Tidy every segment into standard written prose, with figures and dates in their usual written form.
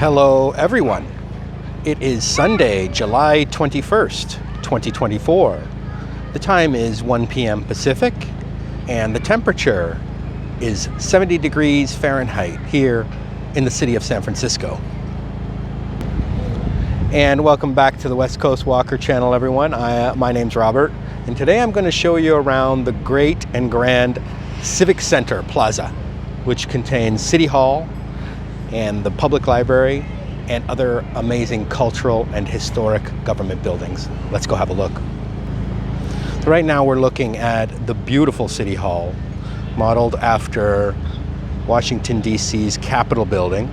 Hello everyone. It is Sunday, July 21st, 2024. The time is 1 p.m. Pacific and the temperature is 70 degrees Fahrenheit here in the city of San Francisco. And welcome back to the West Coast Walker channel, everyone. My name's Robert, and today I'm going to show you around the great and grand Civic Center Plaza, which contains City Hall and the public library and other amazing cultural and historic government buildings. Let's go have a look. So right now we're looking at the beautiful City Hall, modeled after Washington, D.C.'s Capitol building.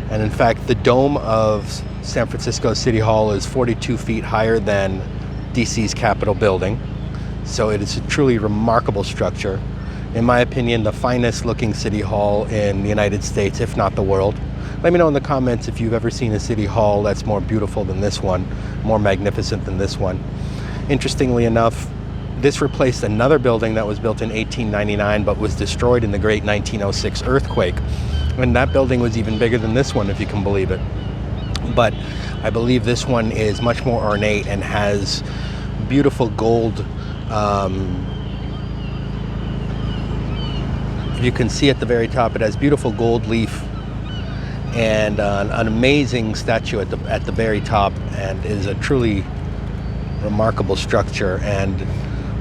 And in fact, the dome of San Francisco City Hall is 42 feet higher than D.C.'s Capitol building. So it is a truly remarkable structure. In my opinion, the finest looking City Hall in the United States, if not the world. Let me know in the comments if you've ever seen a City Hall that's more beautiful than this one, more magnificent than this one. Interestingly enough, this replaced another building that was built in 1899 but was destroyed in the great 1906 earthquake. And that building was even bigger than this one, if you can believe it. But I believe this one is much more ornate and has beautiful gold. You can see at the very top, it has beautiful gold leaf and an amazing statue at the very top, and is a truly remarkable structure and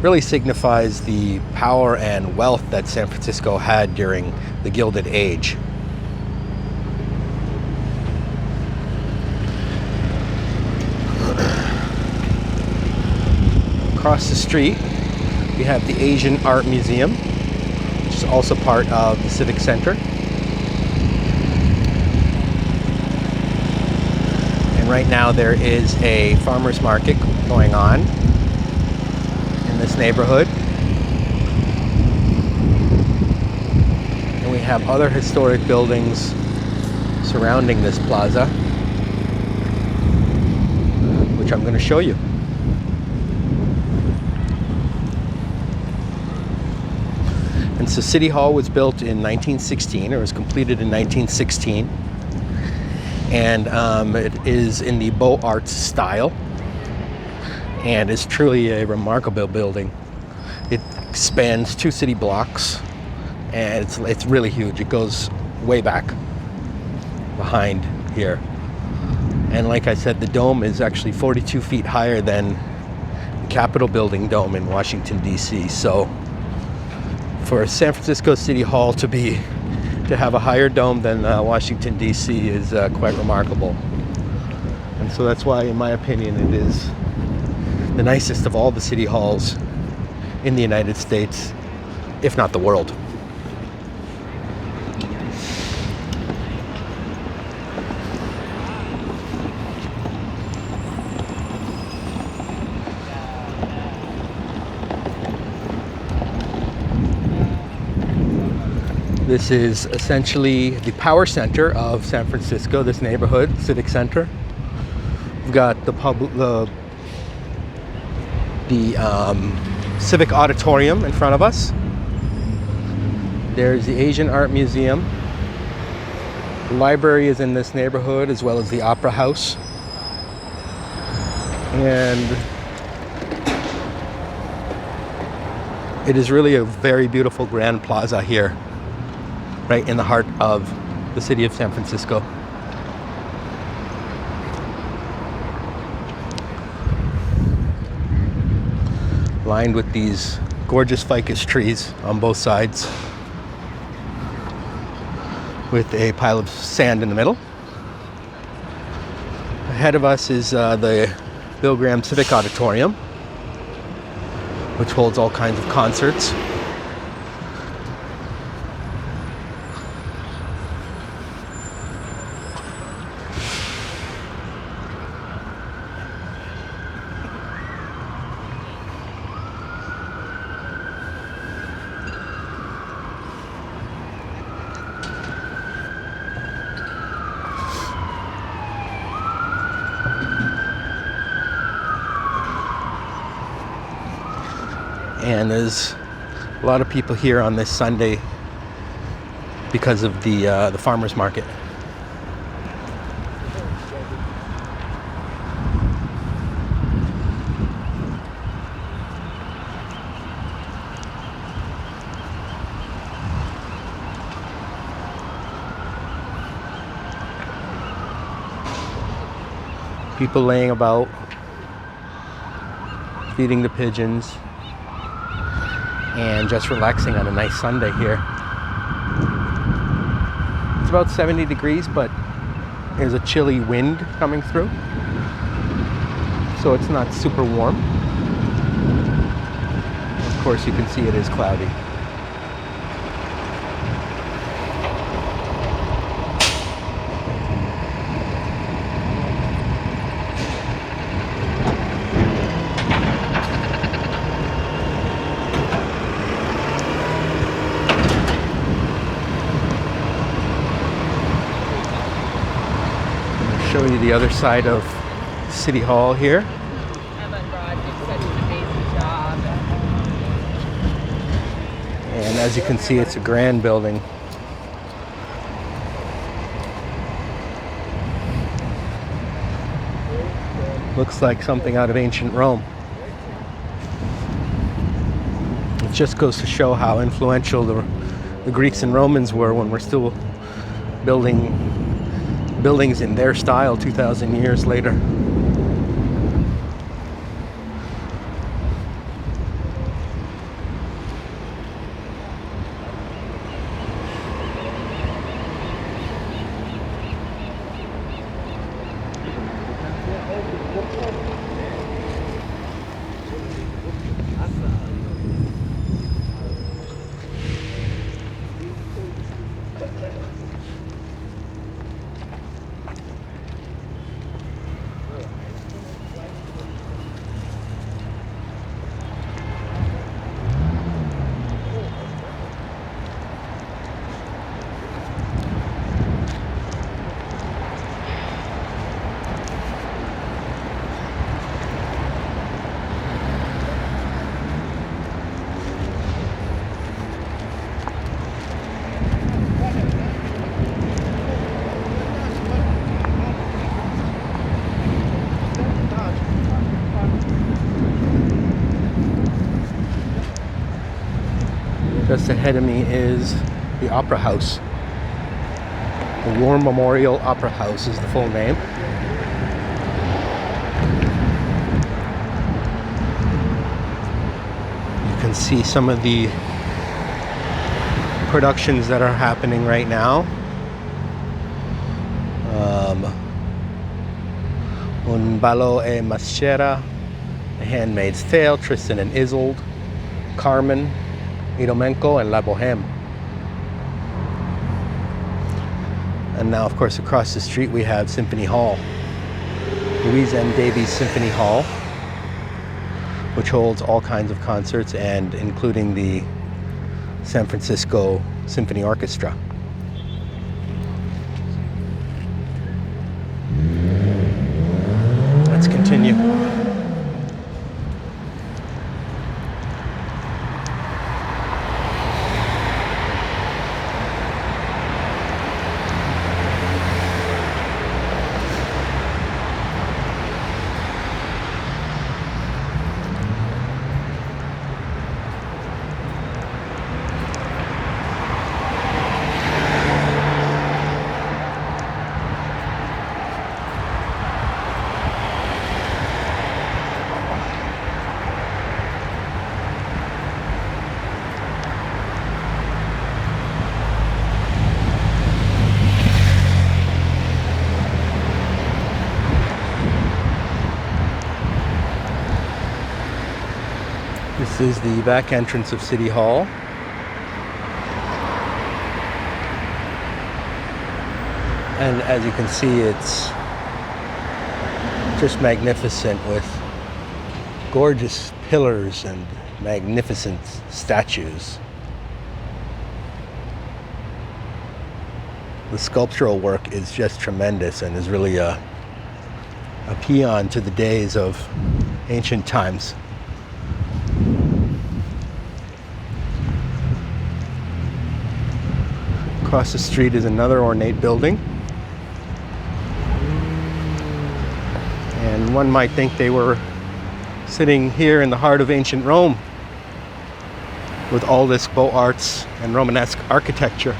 really signifies the power and wealth that San Francisco had during the Gilded Age. Across the street, we have the Asian Art Museum, which is also part of the Civic Center. And right now there is a farmer's market going on in this neighborhood. And we have other historic buildings surrounding this plaza, which I'm going to show you. And so City Hall was built in 1916, or was completed in 1916. And it is in the Beaux Arts style. And is truly a remarkable building. It spans 2 city blocks, and it's really huge. It goes way back behind here. And like I said, the dome is actually 42 feet higher than the Capitol building dome in Washington, D.C. So for San Francisco City Hall to have a higher dome than Washington, D.C. is quite remarkable. And so that's why, in my opinion, it is the nicest of all the city halls in the United States, if not the world. This is essentially the power center of San Francisco, this neighborhood, Civic Center. We've got the Civic Auditorium in front of us. There's the Asian Art Museum. The library is in this neighborhood, as well as the Opera House. And it is really a very beautiful grand plaza here, right in the heart of the city of San Francisco. Lined with these gorgeous ficus trees on both sides, with a pile of sand in the middle. Ahead of us is the Bill Graham Civic Auditorium, which holds all kinds of concerts. And there's a lot of people here on this Sunday because of the farmers market. People laying about, feeding the pigeons, and just relaxing on a nice Sunday here. It's about 70 degrees, but there's a chilly wind coming through, so it's not super warm. Of course, you can see it is cloudy. Show you the other side of City Hall here. And as you can see, it's a grand building. Looks like something out of ancient Rome. It just goes to show how influential the Greeks and Romans were when we're still building buildings in their style 2,000 years later. Just ahead of me is the Opera House. The War Memorial Opera House is the full name. You can see some of the productions that are happening right now. Un ballo e maschera, The Handmaid's Tale, Tristan and Isolde, Carmen, Idomenco, and La Boheme. And now, of course, across the street we have Symphony Hall, Louise M. Davies Symphony Hall, which holds all kinds of concerts, and including the San Francisco Symphony Orchestra. Let's continue. This is the back entrance of City Hall. And as you can see, it's just magnificent with gorgeous pillars and magnificent statues. The sculptural work is just tremendous and is really a paean to the days of ancient times. Across the street is another ornate building. And one might think they were sitting here in the heart of ancient Rome with all this Beaux Arts and Romanesque architecture.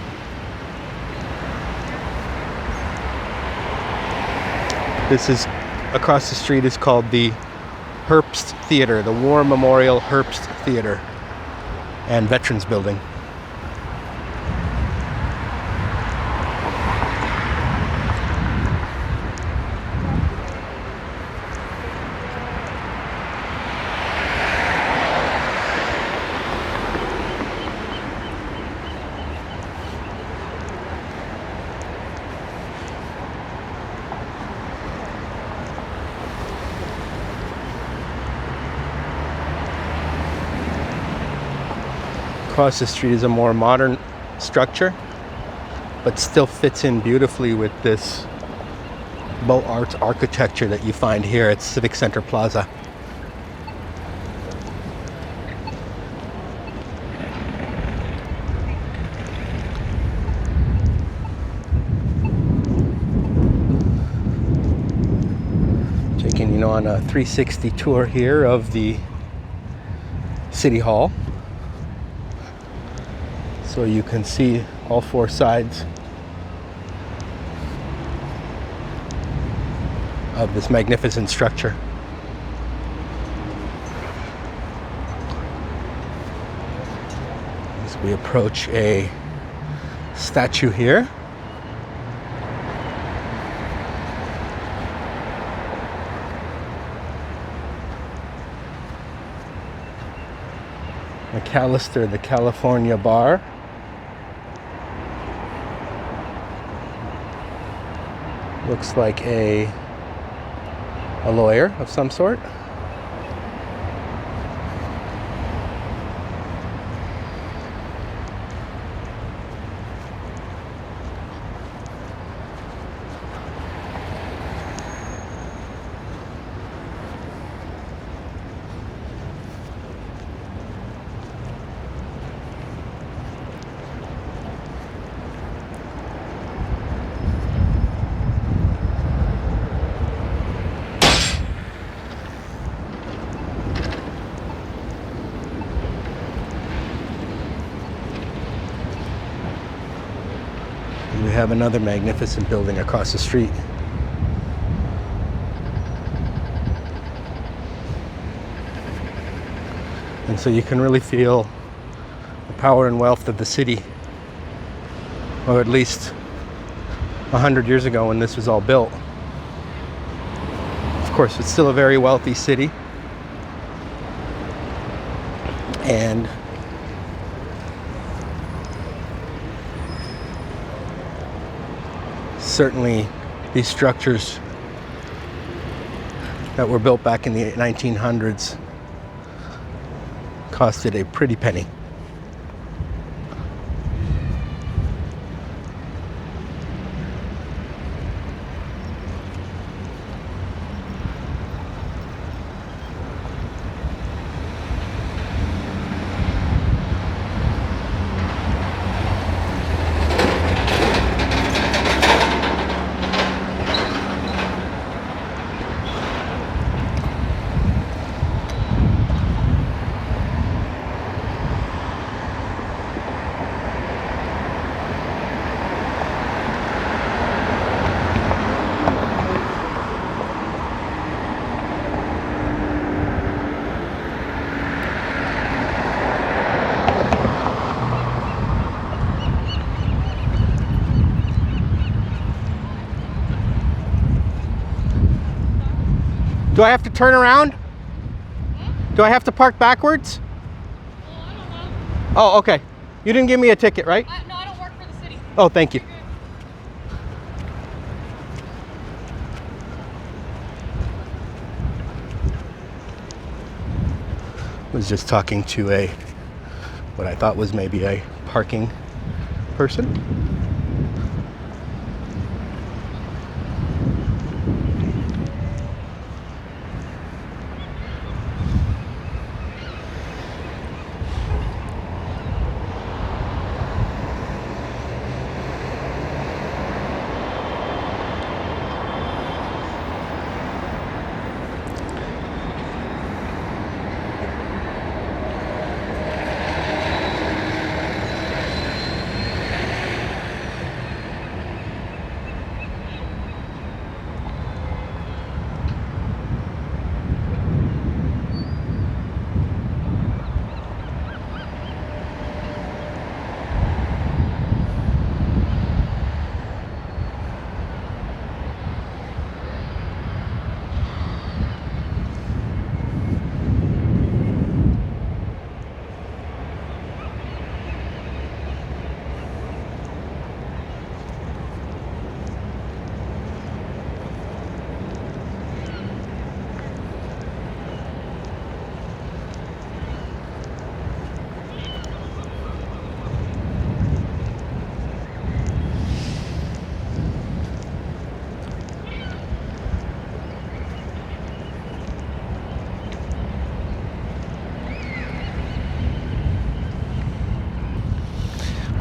This is across the street is called the Herbst Theater, the War Memorial Herbst Theater and Veterans Building. Across the street is a more modern structure, but still fits in beautifully with this Beaux Arts architecture that you find here at Civic Center Plaza. Taking you on a 360 tour here of the City Hall, so you can see all four sides of this magnificent structure. As we approach a statue here, McAllister, the California Bar. Looks like a lawyer of some sort. We have another magnificent building across the street. And so you can really feel the power and wealth of the city, or at least 100 years ago when this was all built. Of course, it's still a very wealthy city, and certainly these structures that were built back in the 1900s costed a pretty penny. Do I have to turn around? Do I have to park backwards? Well, I don't know. Oh, okay. You didn't give me a ticket, right? No, I don't work for the city. Oh, thank you. Was just talking to what I thought was maybe a parking person.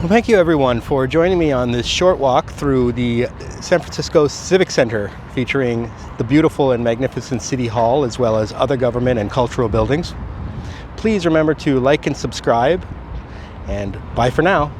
Well, thank you everyone for joining me on this short walk through the San Francisco Civic Center, featuring the beautiful and magnificent City Hall as well as other government and cultural buildings. Please remember to like and subscribe, and bye for now.